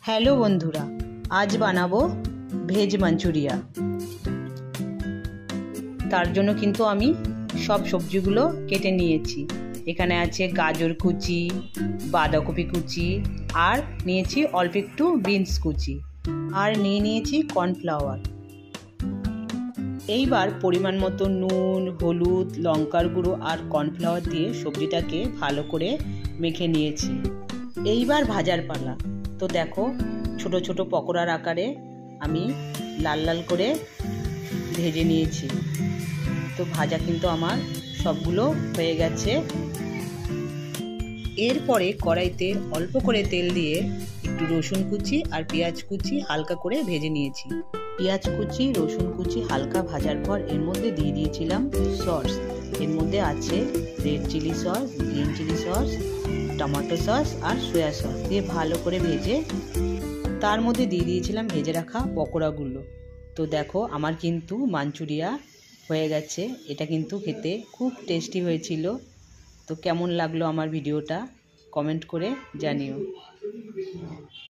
Hello বন্ধুরা, আজ বানাবো ভেজ মাঞ্চুরিয়া। তার জন্য কিন্তু আমি সব সবজিগুলো কেটে নিয়েছি। এখানে আছে গাজর কুচি, বাঁধাকপি কুচি, আর নিয়েছি অল্প একটু বিনস কুচি, আর নিয়েছি কর্নফ্লাওয়ার। এইবার পরিমাণ মতো নুন, হলুদ, লঙ্কার গুঁড়ো আর কর্নফ্লাওয়ার দিয়ে সবজিটাকে ভালো করে মেখে নিয়েছি। এইবার ভাজার পালা। তো দেখো, ছোট ছোট পকোড়ার আকারে আমি লাল লাল করে ভেজে নিয়েছি। তো ভাজা কিন্তু আমার সবগুলো হয়ে গেছে। এরপরে কড়াইতে অল্প করে তেল দিয়ে একটু রসুন কুচি আর পেঁয়াজ কুচি হালকা করে ভেজে নিয়েছি। পেঁয়াজ কুচি, রসুন কুচি হালকা ভাজার পর এর মধ্যে দিয়ে দিয়েছিলাম সস। এর মধ্যে আছে red chilli sauce, green chilli sauce, tomato sauce আর সয়া সস দিয়ে ভালো করে ভেজে তার মধ্যে দিয়ে দিয়েছিলাম ভেজে রাখা পকোড়াগুলো। তো দেখো, আমার কিন্তু মাঞ্চুরিয়া হয়ে গেছে। এটা কিন্তু খেতে খুব টেস্টি হয়েছিল। তো কেমন লাগলো আমার ভিডিওটা কমেন্ট করে জানিও।